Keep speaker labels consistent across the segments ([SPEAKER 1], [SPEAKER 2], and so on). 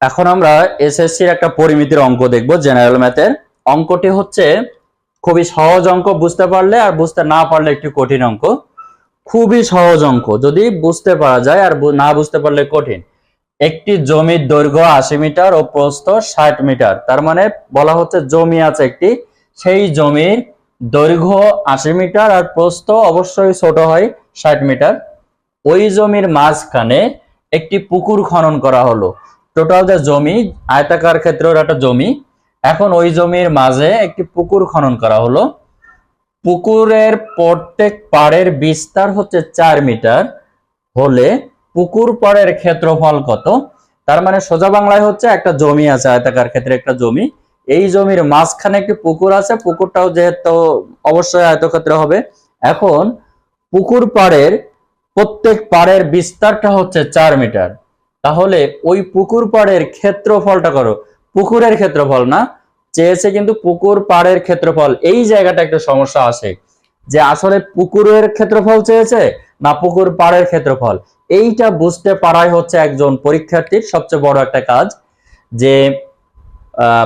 [SPEAKER 1] এখন আমরা এসএসসির একটা পরিমিতির অঙ্ক দেখব, জেনারেল ম্যাথের। অঙ্কটি হচ্ছে খুবই সহজ অঙ্ক, বুঝতে পারলে, আর বুঝতে না পারলে একটু কঠিন অঙ্ক। খুবই সহজ অঙ্ক যদি বুঝতে পারা যায়, আর না বুঝতে পারলে কঠিন। একটি জমির দৈর্ঘ্য 80 মিটার ও প্রস্থ 60 মিটার। তার মানে বলা হচ্ছে জমি আছে একটি, সেই জমির দৈর্ঘ্য 80 মিটার আর প্রস্থ অবশ্যই ছোট হয় 60 মিটার। ওই জমির মাঝখানে একটি পুকুর খনন করা হলো। টোটাল যে জমি, আয়তাকার ক্ষেত্রের একটা জমি, এখন ওই জমির মাঝে একটি পুকুর খনন করা হলো। পুকুরের প্রত্যেক পাড়ের বিস্তার হচ্ছে 4 মিটার হলে পুকুর পাড়ের ক্ষেত্রফল কত? তার মানে সোজা বাংলায় হচ্ছে একটা জমি আছে, আয়তাকার ক্ষেত্রে একটা জমি, এই জমির মাঝখানে একটি পুকুর আছে, পুকুরটাও যেহেতু অবশ্যই আয়তক্ষেত্র হবে। এখন পুকুর পাড়ের প্রত্যেক পাড়ের বিস্তারটা হচ্ছে 4 মিটার, তাহলে ওই পুকুর পাড়ের ক্ষেত্রফলটা করো। পুকুরের ক্ষেত্রফল না, চেয়েছে কিন্তু পুকুর পাড়ের ক্ষেত্রফল। এই জায়গাটা একটা সমস্যা আসে যে আসলে পুকুরের ক্ষেত্রফল চেয়েছে না পুকুর পাড়ের ক্ষেত্রফল। এইটা বুঝতে পারাই হচ্ছে একজন পরীক্ষার্থীর সবচেয়ে বড় একটা কাজ, যে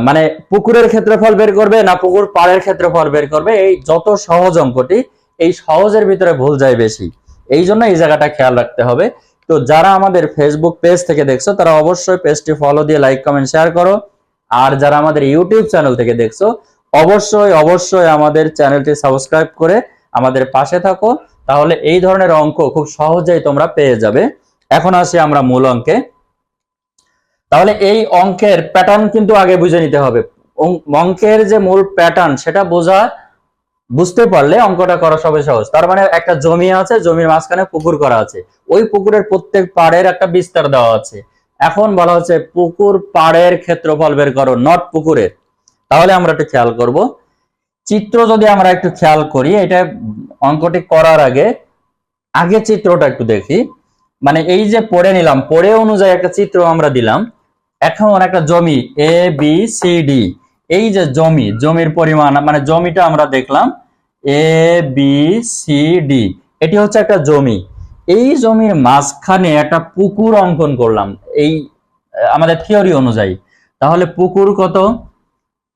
[SPEAKER 1] মানে পুকুরের ক্ষেত্রফল বের করবে না পুকুর পাড়ের ক্ষেত্রফল বের করবে। এই যত সহজ অঙ্কটি, এই সহজের ভিতরে ভুল যায় বেশি, এই জন্য এই জায়গাটা খেয়াল রাখতে হবে। তো যারা আমাদের ফেসবুক পেজ থেকে দেখছো তারা অবশ্যই পেজটি ফলো দিয়ে লাইক কমেন্ট শেয়ার করো, আর যারা আমাদের ইউটিউব চ্যানেল থেকে দেখছো অবশ্যই অবশ্যই আমাদের চ্যানেলটি সাবস্ক্রাইব করে আমাদের পাশে থাকো, তাহলে এই ধরনের অঙ্ক খুব সহজেই তোমরা পেয়ে যাবে। এখন আসি আমরা মূল অঙ্কে। তাহলে এই অঙ্কের প্যাটার্ন কিন্তু আগে বুঝে নিতে হবে। অঙ্কের যে মূল প্যাটার্ন সেটা বুঝতে পারলে অঙ্কটা করা সবই সহজ। তার মানে একটা জমি আছে, জমির মাঝখানে পুকুর করা আছে, ওই পুকুরের প্রত্যেক পাড়ের একটা বিস্তার দেওয়া আছে। এখন বলা হচ্ছে পুকুর পাড়ের ক্ষেত্রফল বের করো, নট পুকুরের। তাহলে আমরা একটু খেয়াল করব চিত্র, যদি আমরা একটু খেয়াল করি এটা অঙ্কটি করার আগে আগে চিত্রটা একটু দেখি। মানে এই যে পড়ে নিলাম, পড়ে অনুযায়ী একটা চিত্র আমরা দিলাম। এখন একটা জমি এ বি সি ডি, এই যে জমি, জমির পরিমাণ মানে জমিটা আমরা দেখলাম এ বি সি ডি, এটি হচ্ছে একটা জমি। এই জমির মাঝখানে একটা পুকুর অঙ্কন করলাম এই আমাদের থিওরি অনুযায়ী। তাহলে পুকুর কত?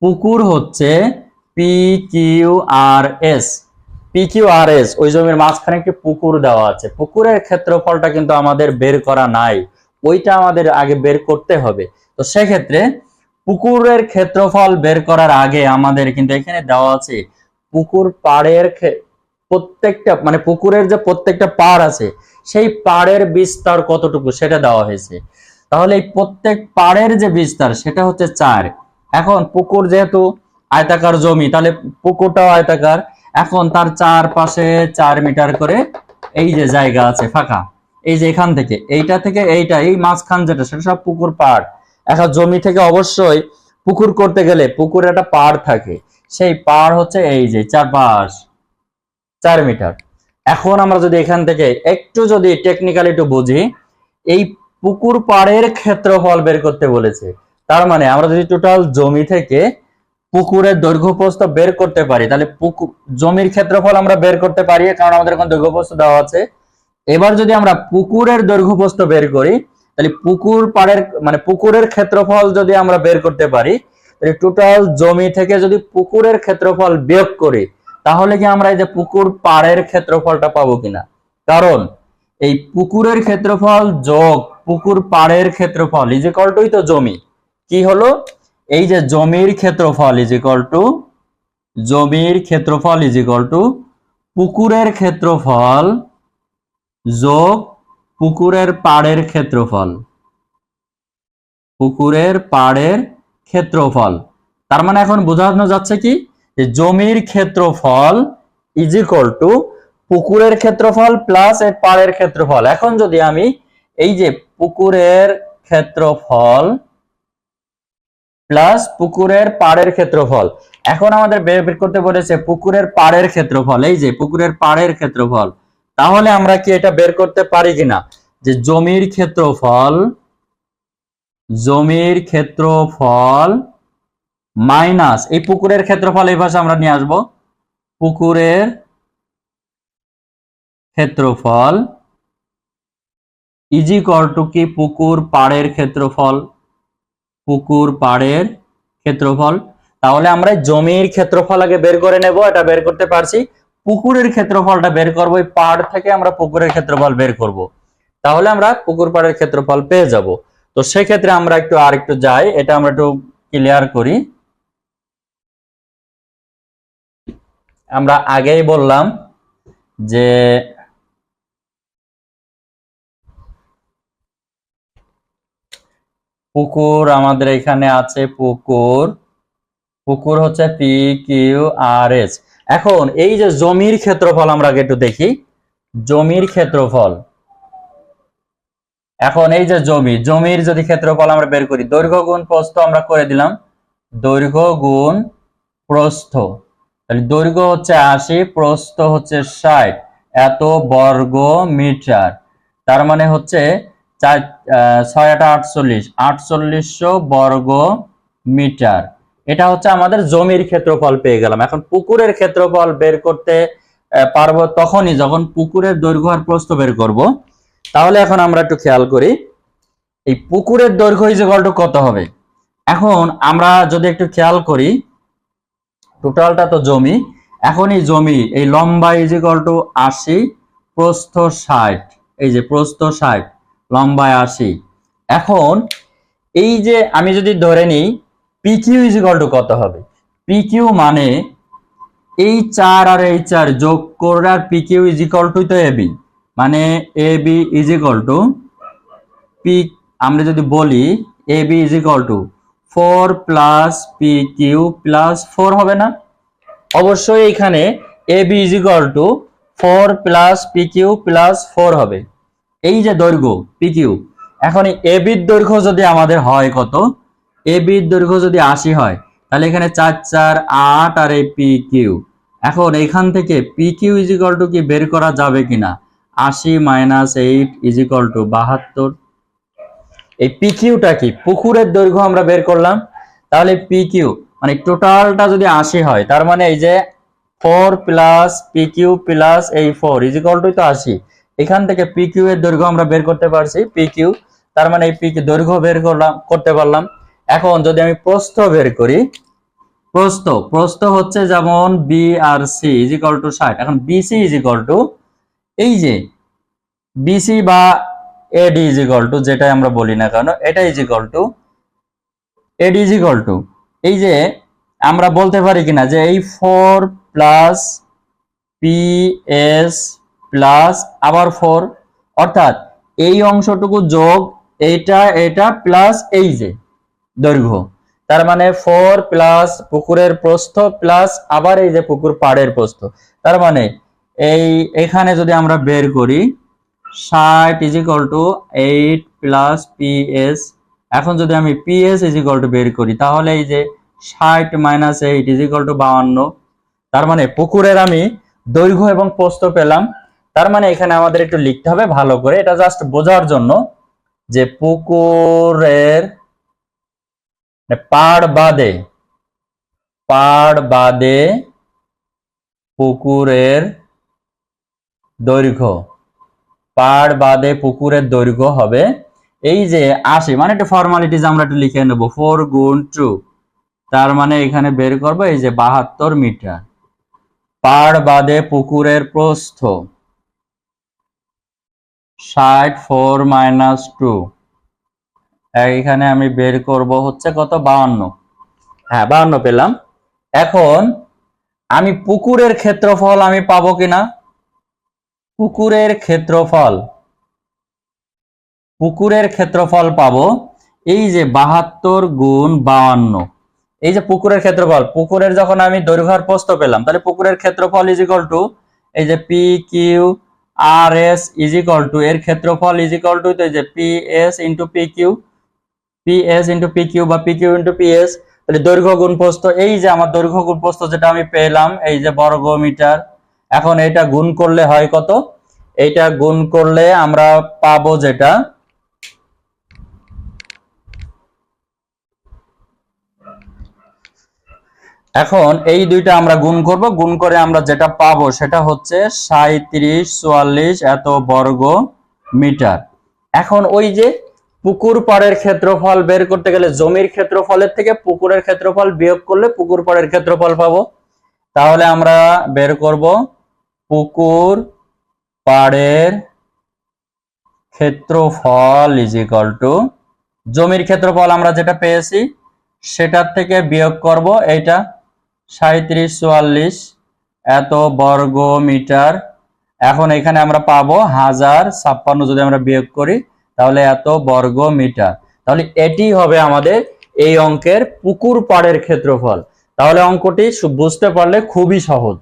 [SPEAKER 1] পুকুর হচ্ছে P Q R S. P Q R S, ওই জমির মাঝখানে একটি পুকুর দেওয়া আছে। পুকুরের ক্ষেত্রফলটা কিন্তু আমাদের বের করা নাই, ওইটা আমাদের আগে বের করতে হবে। তো সেক্ষেত্রে পুকুরের ক্ষেত্রফল বের করার আগে আমাদের কিন্তু এখানে দেওয়া আছে পুকুর পাড়ের প্রত্যেকটা মানে পুকুরের যে প্রত্যেকটা পাড় আছে সেই পাড়ের বিস্তার কতটুকু সেটা দেওয়া হয়েছে। তাহলে এই প্রত্যেক পাড়ের যে বিস্তার সেটা হচ্ছে 4। এখন পুকুর যেহেতু আয়তাকার জমি, তাহলে পুকুরটাও আয়তাকার। এখন তার চারপাশে 4 মিটার করে এই যে জায়গা আছে ফাঁকা, এই যে এখান থেকে এইটা থেকে এইটা, এই মাঝখান যেটা সেটা সব পুকুর পাড়। এখন জমি থেকে অবশ্যই পুকুর করতে গেলে পুকুরের একটা পাড় থাকে, সেই পাড় হচ্ছে এই যে চারপাশ 4 মিটার। এখন আমরা যদি এখান থেকে একটু যদি টেকনিক্যালি একটু বুঝি, এই পুকুর পাড়ের ক্ষেত্রফল বের করতে বলেছে। তার মানে আমরা যদি টোটাল জমি থেকে পুকুরের দৈর্ঘ্য প্রস্থ বের করতে পারি, তাহলে জমির ক্ষেত্রফল আমরা বের করতে পারি, কারণ আমাদের এখন দৈর্ঘ্য প্রস্থ দেওয়া আছে। এবার যদি আমরা পুকুরের দৈর্ঘ্য প্রস্থ বের করি, তাহলে পুকুর পাড়ের মানে পুকুরের ক্ষেত্রফল যদি আমরা বের করতে পারি, তাহলে টোটাল জমি থেকে যদি পুকুরের ক্ষেত্রফল বিয়োগ করি, তাহলে কি আমরা এই যে পুকুর পাড়ের ক্ষেত্রফলটা পাবো কিনা? কারণ এই পুকুরের ক্ষেত্রফল যোগ পুকুর পাড়ের ক্ষেত্রফল ইজ ইকুয়াল টুই তো জমি। কি হলো? এই যে জমির ক্ষেত্রফল ইজ ইকুয়াল টু পুকুরের ক্ষেত্রফল যোগ পুকুরের পাড়ের ক্ষেত্রফল, পুকুরের পাড়ের ক্ষেত্রফল। তার মানে এখন বোঝানো যাচ্ছে কি, যে জমির ক্ষেত্রফল ইজ ইকুয়াল টু পুকুরের ক্ষেত্রফল প্লাস এর পাড়ের ক্ষেত্রফল। এখন যদি আমি এই যে পুকুরের ক্ষেত্রফল প্লাস পুকুরের পাড়ের ক্ষেত্রফল, এখন আমাদের বের করতে বলেছে পুকুরের পাড়ের ক্ষেত্রফল, এই যে পুকুরের পাড়ের ক্ষেত্রফল। তাহলে আমরা কি এটা বের করতে পারি কিনা যে জমির ক্ষেত্রফল মাইনাস এই পুকুরের ক্ষেত্রফল, এই পাশে আমরা নিয়ে আসবো পুকুরের ক্ষেত্রফল ইজ ইকুয়াল টু কি পুকুর পাড়ের ক্ষেত্রফল। পুকুর পাড়ের ক্ষেত্রফল। তাহলে আমরা জমির ক্ষেত্রফল আগে বের করে নেব, এটা বের করতে পারছি। পুকুরের ক্ষেত্রফলটা বের করব, এই পাড় থেকে আমরা পুকুরের ক্ষেত্রফল বের করব, তাহলে আমরা পুকুর পাড়ের ক্ষেত্রফল পেয়ে যাব। তো সেক্ষেত্রে আমরা একটু যাই, এটা আমরা একটু ক্লিয়ার করি। আমরা আগেই বললাম যে পুকুর আমাদের এখানে আছে, পুকুর হচ্ছে পি কিউ আর এস। এখন এই যে জমির ক্ষেত্রফল আমরা আগে একটু দেখি, জমির ক্ষেত্রফল। এখন এই যে জমির যদি ক্ষেত্রফল আমরা বের করি, দৈর্ঘ্য গুণ প্রস্থ আমরা করে দিলাম, দৈর্ঘ্য গুণ প্রস্থ। তাহলে দৈর্ঘ্য হচ্ছে 80, প্রস্থ হচ্ছে 60, এত বর্গ মিটার। তার মানে হচ্ছে 6 48, 4800 বর্গ মিটার। এটা হচ্ছে আমাদের জমির ক্ষেত্রফল পেয়ে গেলাম। এখন পুকুরের ক্ষেত্রফল বের করতে পারবো তখনই যখন পুকুরের দৈর্ঘ্য আর প্রস্থ বের করব। তাহলে এখন আমরা একটু খেয়াল করি, এই পুকুরের দৈর্ঘ্য ইকুয়াল টু কত হবে। এখন আমরা যদি একটু খেয়াল করি, টোটালটা তো জমি, এখন এই জমি এই লম্বা ইকুয়াল টু 80, প্রস্থ 60, এই যে প্রস্থ 60, লম্বায় 80। এখন এই যে আমি যদি ধরে নিই পি কিউ ইকুয়াল টু কত হবে, পি কিউ মানে এই 4 আর এই 4 যোগ করে আর পি কিউ ইকুয়াল টু তো এবি, মানে A B equal to P, আমরা যদি বলি A B equal to 4 plus P Q plus 4 হবে না? অবশ্যই এখানে A B equal to 4 plus P Q plus 4 হবে। এই যে দৈর্ঘ্য পি কিউ, এখন এ বির দৈর্ঘ্য যদি আমাদের হয় কত, এ বির দৈর্ঘ্য যদি 80 হয়, তাহলে এখানে 4 4 8 আর এই পি কিউ। এখন এখান থেকে পি কিউ ইকুয়াল টু কি বের করা যাবে কিনা, 80 মাইনাস 8 ইকুয়াল টু 72। এই পি কিউটা কি, পুকুরের দৈর্ঘ্য আমরা বের করলাম। তাহলে পি কিউ মানে টোটালটা যদি 80 হয়, তার মানে এই যে 4 প্লাস পি কিউ প্লাস এই 4 ইকুয়াল টু তো 80। এখান থেকে পি কিউ এর দৈর্ঘ্য আমরা বের করতে পারছি, পি কিউ, তার মানে এই পি কিউ দৈর্ঘ্য বের করতে পারলাম। এখন যদি আমি প্রস্থ বের করি, প্রস্থ হচ্ছে যেমন বি আর সি ইকুয়াল টু 60। এখন বিসি ইকুয়াল টু এই যে বিসি বা এডি ইকুয়াল টু যেটাই আমরা বলি না কেন, এটা equal to eddy equal to এই যে আমরা বলতে পারি কিনা যে এই 4 প্লাস পি এস প্লাস আবার 4, অর্থাৎ এই অংশটুকু যোগ এটা প্লাস এই যে দৈর্ঘ্য, তার মানে 4 প্লাস পুকুরের প্রস্থ প্লাস আবার এই যে পুকুর পাড়ের প্রস্থ। তার মানে এখানে যদি আমরা বের করি 60 equal to 8 plus P S. এখন যদি আমি পি এস ইকুয়াল টু বের করি, তাহলে এই যে 60 মাইনাস 8 ইকুয়াল টু 52। তার মানে পুকুরের আমি দৈর্ঘ্য এবং প্রস্থ পেলাম। তার মানে এখানে আমাদের একটু লিখতে হবে ভালো করে, এটা জাস্ট বোঝার জন্য যে পুকুরের পাড় বাদে পুকুরের দৈর্ঘ্য, পাড় বাদে পুকুরের দৈর্ঘ্য হবে এই যে 80, মানে একটু ফর্মালিটিজ আমরা একটু লিখে নেব, 4 গুণ 2, তার মানে এখানে বের করবো এই যে 72 মিটার। পাড় বাদে পুকুরের প্রস্থ 60, 4 মাইনাস 2, এখানে আমি বের করব হচ্ছে কত, 52। হ্যাঁ 52 পেলাম। এখন আমি পুকুরের ক্ষেত্রফল আমি পাবো কিনা, পুকুরের ক্ষেত্রফল পাবো এই যে 72 গুণ 52। এই যে পুকুরের ক্ষেত্রফল, পুকুরের যখন আমি দৈর্ঘ্য আর প্রস্থ পেলাম, তাহলে পুকুরের ক্ষেত্রফল ইকুয়াল টু এই যে P Q R S equal to এর ক্ষেত্রফল ইকুয়াল টু এই যে P S into P Q, বা P Q into P S. তাহলে দৈর্ঘ্য গুণ প্রস্থ, এই যে আমার দৈর্ঘ্য গুণ প্রস্থ যেটা আমি পেলাম এই যে বর্গ মিটার। এখন এটা গুণ করলে হয় কত, এইটা গুণ করলে আমরা পাবো যেটা এখন এই দুইটা আমরা গুণ করব, গুণ করে আমরা যেটা পাবো সেটা হচ্ছে 37 44 এত বর্গ মিটার। এখন ওই যে পুকুর পাড়ের ক্ষেত্রফল বের করতে গেলে জমির ক্ষেত্রফলের থেকে পুকুরের ক্ষেত্রফল বিয়োগ করলে পুকুর পাড়ের ক্ষেত্রফল পাবো। তাহলে আমরা বের করব পুকুর পাড়ের ক্ষেত্রফল ইজ ইকুয়াল টু জমির ক্ষেত্রফল আমরা যেটা পেয়েছি সেটার থেকে বিয়োগ করব এইটা 3744 এত বর্গ মিটার। এখন এখানে আমরা পাবো 1056 যদি আমরা বিয়োগ করি তাহলে এত বর্গ মিটার। তাহলে এটি হবে আমাদের এই অঙ্কের পুকুর পাড়ের ক্ষেত্রফল। তাহলে অঙ্কটি বুঝতে পারলে খুবই সহজ।